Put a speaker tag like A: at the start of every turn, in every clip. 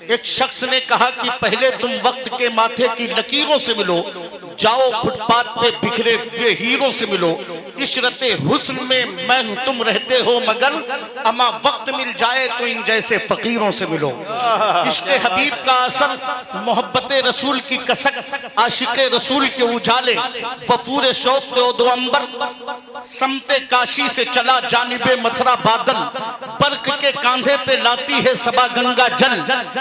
A: एक शख्स ने कहा कि पहले तुम वक्त के माथे की लकीरों से मिलो, जाओ फुटपाथ पे बिखरे हुए हीरों से मिलो। इशरते हुस्न में मैं तुम रहते हो मगर अमा वक्त मिल जाए तो इन जैसे फकीरों से मिलो। इश्क हबीब का असर, मोहब्बत रसूल की कसक, आशिक रसूल के उजाले, वफूर शौक के दो अंबर, समते काशी से चला जानिबे मथुरा बादल, बर्क के कांधे पे लाती है सबा गंगा जल।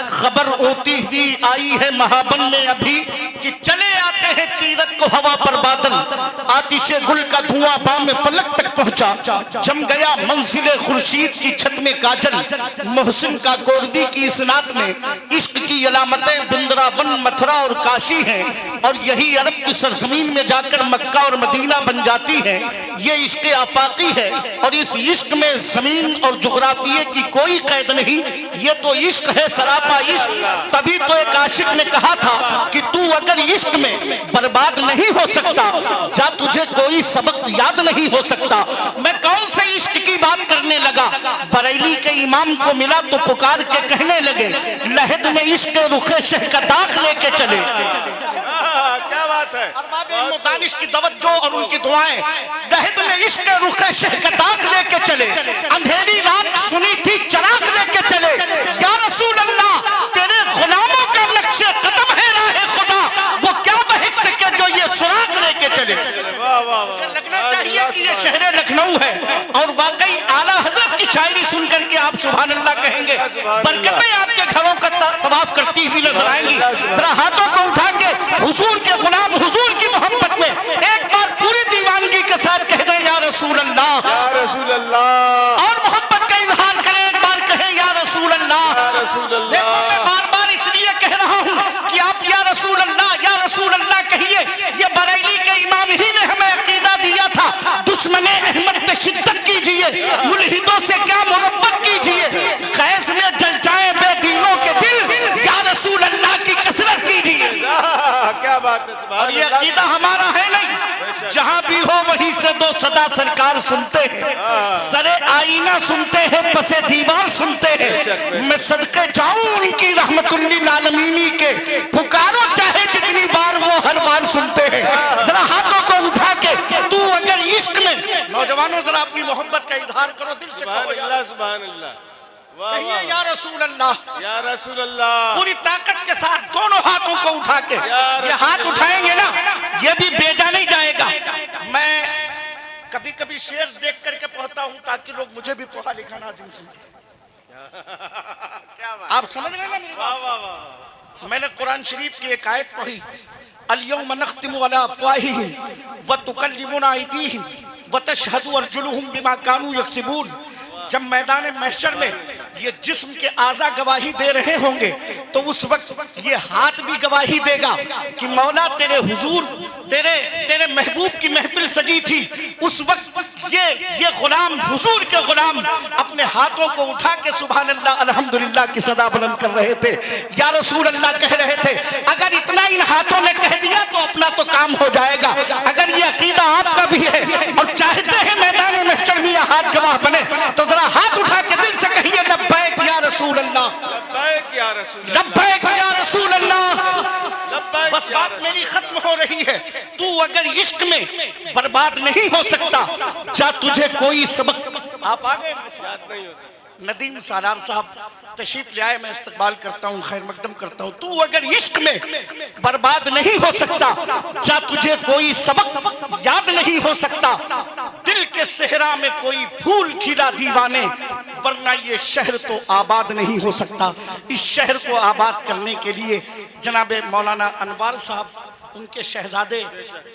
A: खबर होती हुई आई है महाबन में अभी कि चले आते हैं तीरथ को हवा पर बादल। आतिशे गुल का धुआं बाम में फलक तक पहुंचा, जम गया मंजिले खुर्शीद की छत में काजल। मोहसिन का कोरवी की इस नात में इश्क की अलामतें वृंदावन मथुरा और काशी हैं, और यही अरब की सरजमीन में जाकर मक्का और मदीना बन जाती है। ये इश्क आफाकी है और इस इश्क में जमीन और जुगराफिये की कोई कैद नहीं, ये तो इश्क है सरापा इश्क। तभी तो एक आशिक ने कहा था कि तू अगर इश्क में बर्बाद नहीं हो सकता, जा तुझे कोई सबक याद नहीं हो सकता। मैं कौन से इश्क की बात करने लगा, बरेली के इमाम को मिला तो पुकार के कहने लगे, लहद में इश्क रुखे शह का दाग लेके चले।
B: क्या बात है,
A: दानिश की तवज्जो और उनकी दुआएं, लहद में इश्क रुखे शह का दाग लेके चले। अंधेरी रात सुनी थी चराग लेके चले। या रसूल अल्लाह, तेरे गुलामों का नक्शे कदम है राहे खुदा, वो क्या बहक सके जो ये सुराग लेके चले। लगना चाहिए कि ये शहर लखनऊ है, और वाकई आला हजरत की शायरी सुनकर के आप सुभान अल्लाह कहेंगे। बरकतें आपके घरों का तवाफ करती हुई नजर आएंगी। जरा हाथों को उठा के हुजूर के गुलाम हुजूर की मोहब्बत में एक बार पूरी दीवानगी के साथ कह दें या रसूल अल्लाह,
B: या रसूल अल्लाह,
A: और मोहब्बत का इजहार करें, एक बार कहें या रसूल अल्लाह। देखो मैं बार बार इसलिए कह रहा हूँ कि आप या रसूल अल्लाह कहिए। ये बरेली के इमाम ही ने हमें अकीदा दिया था, दुश्मने अहमद पे शिद्दत कीजिए, मुल्हिदों से क्या मुरब्बत कीजिए, गैस में जल जाए बेदीनों के दिल, या रसूल अल्लाह की कसरत कीजिए।
B: क्या बात है,
A: और ये अकीदा हमारा है नहीं, जहां भी हो वहीं से दो सदा सरकार सुनते हैं, सरे आईना सुनते हैं, पसे दीवार सुनते हैं। मैं सदके जाऊं उनकी रहमतुल्लिल आलमीनी के, पुकारो चाहे जितनी बार वो हर बार सुनते हैं। जरा हाथों को उठा के तू अगर इश्क में, नौजवानों जरा अपनी मोहब्बत का इजहार करो, दिल से कहो
B: सुभान अल्लाह,
A: कहिए या रसूल अल्लाह,
B: या रसूल अल्लाह।
A: पूरी ताकत के साथ दोनों हाथों को उठा के, ये हाथ उठाएंगे ना, ये भी भेजा नहीं जाएगा। मैं कभी कभी शेर देख करके पढ़ता हूँ ताकि लोग मुझे भी पढ़ा लिखा नाज़िम समझे। आप समझ रहे हैं ना मेरी बात? मैंने कुरान शरीफ की एक आयत पढ़ी, अल-यौम नख्तिमु अला अफ़वाहिहिम व तुकल्लिमुना अयदीहिम व तशहदु अर्जुलुहुम बिमा कानू यक्सिबून। जब मैदान महशर में ये जिस्म के आज़ा गवाही दे रहे होंगे, तो उस वक्त ये हाथ भी गवाही देगा कि मौला तेरे हुजूर, तेरे महबूब की महफिल सजी थी। उस वक्त ये गुलाम, हुजूर के गुलाम अपने हाथों को उठा के सुभान अल्लाह अल्हम्दुलिल्लाह की सदा बुलंद कर रहे थे, या रसूल अल्लाह कह रहे थे। अगर इतना इन हाथों ने कह दिया तो अपना तो काम हो जाएगा। अगर ये अकीदा आपका भी है और चाहते हैं मैदान महशर में हाथ गवाह बने, तो जरा हाथ उठा के दिल से कहिए लब्बैक या रसूल अल्लाह,
B: लब्बैक या रसूल अल्लाह,
A: लब्बैक या रसूल अल्लाह।
B: लब्बैक।
A: बस बात मेरी खत्म हो रही है। तू अगर इश्क में बर्बाद नहीं हो सकता, जा तुझे कोई सबक। आप आ गए,
B: याद नहीं हो सकता।
A: नदीम सालार साहब तशरीफ ले आए, मैं इस्तकबाल करता हूँ, खैर मकदम करता हूँ। तू अगर इश्क में बर्बाद नहीं हो सकता, जा तुझे कोई सबक याद नहीं हो सकता। दिल के सेहरा में कोई फूल खिला दीवाने, वरना ये शहर तो आबाद नहीं हो सकता। इस शहर को आबाद करने के लिए जनाबे मौलाना अनवार साहब, उनके शहजादे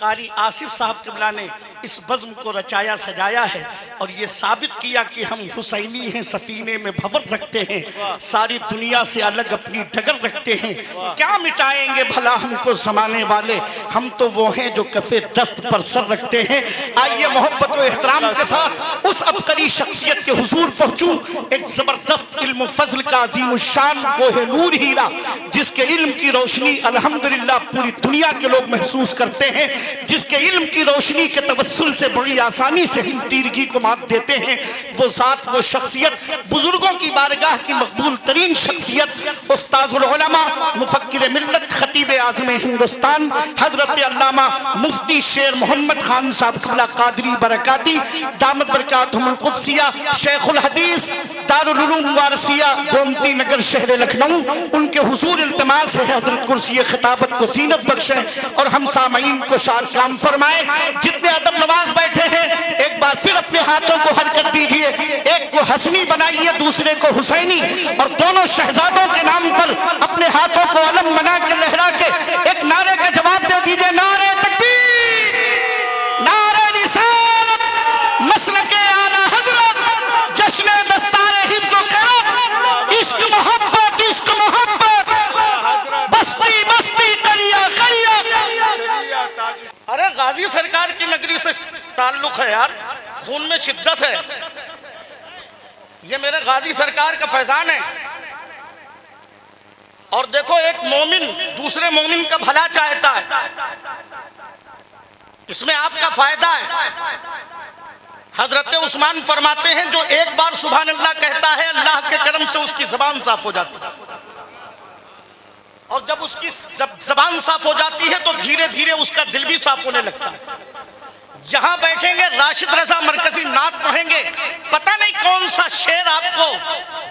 A: कारी आसिफ साहब किबला ने इस बज़्म को रचाया सजाया है, और ये साबित किया कि हम हुसैनी हैं, सफीने में भंवर रखते हैं, सारी दुनिया से अलग अपनी डगर रखते हैं। क्या मिटाएंगे भला हमको ज़माने वाले, हम तो वो हैं जो कफ़े दस्त पर सर रखते हैं। आइए मोहब्बत व एहतराम के साथ उस अबकरी शख्सियत के हुजूर पहुँचूँ, एक ज़बरदस्त इल्म फज़ल का अज़ीम शान कोहे नूर हीरा, जिसके इल्म की रोशनी अल्हम्दुलिल्लाह पूरी दुनिया के लोग महसूस करते हैं, जिसके इल्म की रोशनी के तवस्सुल से बड़ी आसानी से हम तीरगी को मात देते हैं, वो ज़ात, वो शख्सियत, बुजुर्गों की बारगाह की मकबूल तरीन शख्सियत, उस्ताजुल उलमा, मुफक्किर मिल्लत, खतीब आज़म हिंदुस्तान हजरत अल्लामा मुफ्ती शेर मोहम्मद खान साहब क़िबला कादरी बरकाती दामत बरकातहुमुल कुद्सिया शेखुल हदीस दारुल उलूम वारसिया गोमती नगर शहर लखनऊ, उनके हुजूर इल्तिमास है हजरत कुर्सी खिताबत को जीनत बख्शे और हम सामईन को शाद काम फरमाए। जितने अदब नवाज बैठे हैं एक बार फिर अपने हाथों को हरकत दीजिए, एक को हसनी बनाइए दूसरे को हुसैनी, और दोनों शहजादों के नाम पर अपने हाथों को अलम बना के लहरा के एक नारे का जवाब दे दीजिए, नारे तकबीर, नारे रिसालत, मसलके आला हजरत, जश्न दस्तारे हिफ्ज़ व क़िरात, इश्क मोहब्बत, इश्क मोहब्बत, बस्ती बस्ती करिया करिया। अरे गाजी सरकार की नगरी से ताल्लुक है यार, खून में शिद्दत है, ये मेरे गाजी सरकार का फैजान है। और देखो एक मोमिन दूसरे मोमिन का भला चाहता है, इसमें आपका फायदा है। हजरत उस्मान फरमाते हैं जो एक बार सुभान अल्लाह कहता है अल्लाह के करम से उसकी जबान साफ हो जाती है, और जब उसकी जबान साफ हो जाती है तो धीरे धीरे उसका दिल भी साफ होने लगता है। यहाँ बैठेंगे राशिद रजा मरकजी नात पढ़ेंगे, पता नहीं कौन सा शेर आपको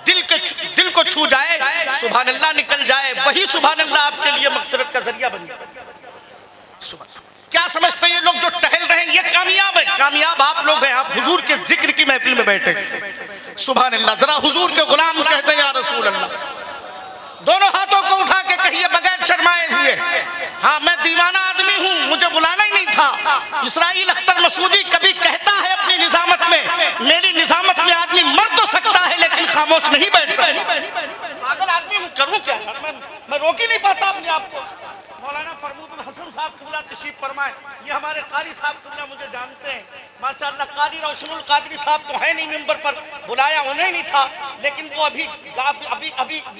A: दिल को छू जाए, सुभान अल्लाह निकल जाए, वही सुभान अल्लाह आपके लिए मगफिरत का जरिया बन जाए। क्या समझते हैं ये लोग जो टहल रहे हैं, ये कामयाब है, कामयाब आप लोग हैं, आप हुजूर के जिक्र की महफिल में बैठे, सुभान अल्लाह। जरा हुजूर के गुलाम कहते हैं या रसूल अल्लाह, दोनों हाथों को उठा के कहिए बगैर शर्माए हुए, हाँ मैं दीवाना आदमी हूँ, मुझे बुलाना ही नहीं था। इसराइल अख्तर मसूदी कभी कहता है अपनी निजामत में, मेरी निजामत में आदमी मर तो सकता है लेकिन खामोश नहीं बैठता। पागल आदमी हूँ, करूँ क्या, मैं रोक ही नहीं पाता अपने आप को। मौलाना फरमूदुल हसन साहब क़िबला तशरीफ फरमाए, ये हमारे कारी साहब क़िबला मुझे जानते हैं माशाअल्लाह। कारी रोशनुल कादरी साहब तो है नहीं मिंबर पर, बुलाया उन्हें नहीं था, लेकिन वो अभी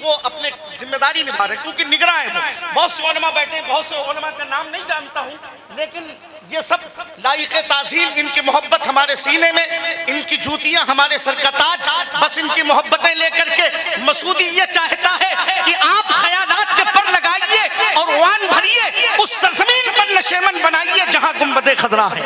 A: वो अपने जिम्मेदारी निभा रहे क्योंकि निगरां है। बहुत से उलमा बैठे हैं, बहुत से उलमा का नाम नहीं जानता हूँ, लेकिन ये सब लायक़े ताज़ीम, इनकी मोहब्बत हमारे सीने में, इनकी जूतियाँ हमारे सर का ताज, बस इनकी मोहब्बतें लेकर के मसूदी ये चाहता है कि आप ख्यालात के पर लगाइए और वान भरिए, उस सरजमीन पर नशेमन बनाइए जहाँ गुंबदे खजरा है,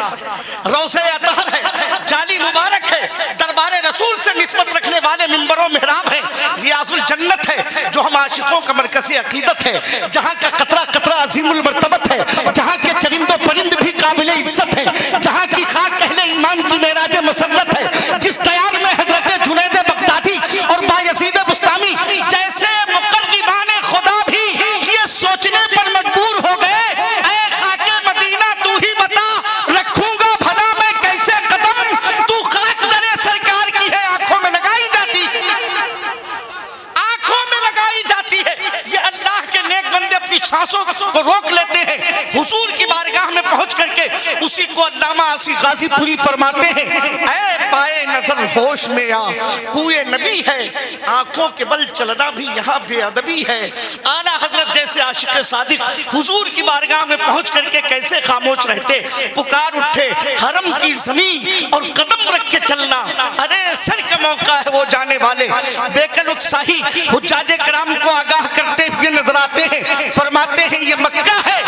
A: रोज़े अतहर है, जाली मुबारक है, दरबारे रसूल से निस्बत रखने वाले मिंबरों मेहराब है, रियाजुल जन्नत है जो हम आशिकों का मरकज़ी अकीदत है, जहाँ का कतरा कतरा अजीमुल मर्तबत है, जहाँ के चरिंदो परिंद भी काबिल इज्जत है, जहाँ की खाक कहले ईमान की मेराज मसन्नत है, जिस दयाल में हजरत जुनैद बगदादी और बायज़ीद बुस्तामी जैसे मुक़र्रिबान खुदा भी ये सोचने पर मजबूर हो गए, ऐ खाके मदीना तू ही बता रखूंगा भला मैं कैसे कदम, तू खाक दरे सरकार की है आंखों में लगाई जाती, आंखों में लगाई जाती है। ये अल्लाह के नेक बंदे अपनी सांसों को रोक लेते हैं, हुजूर की बारगाह में पहुंच करके उसी को अल्लामा आसी गाजीपुरी फरमाते हैं, ऐ पाए नजर होश में आ, हुए नबी है, आंखों के बल चलना भी यहाँ बेअदबी है। आला हजरत जैसे आशिक सादिक हुजूर की बारगाह में पहुंच करके कैसे खामोश रहते, पुकार उठे हरम की जमीन और कदम रख के चलना, अरे सर का मौका है वो जाने वाले बेकल उत्साही हुज्जाजे कराम को आगाह करते हुए नजर आते हैं, फरमाते हैं ये मक्का है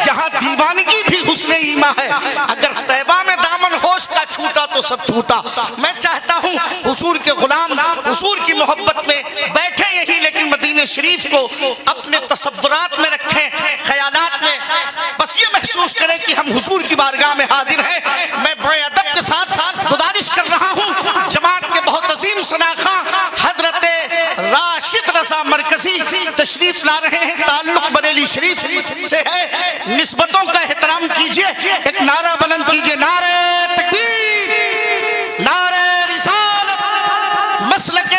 A: यहाँ दीवानगी भी हुस्ने ईमा है, अगर तैबा में दामन होश का छूटा तो सब छूटा। मैं चाहता हूँ हुजूर के गुलाम हुजूर की मोहब्बत में बैठे यही, लेकिन मदीने शरीफ को अपने तसव्वुरात में रखें, ख्यालात में, बस ये महसूस करें कि हम हुजूर की बारगाह में हाजिर हैं। मैं बड़े अदब के साथ गुजारिश कर रहा हूँ, जमात के बहुत अजीम सनाखा हजरत राशिद रजा मरकजी तशरीफ ला रहे हैं, ताल्लुक बरेली शरीफ से है, निस्बतों का एहतराम कीजिए, एक नारा बुलंद कीजिए, नारे तकबीर, नारे रिसालत, मसलक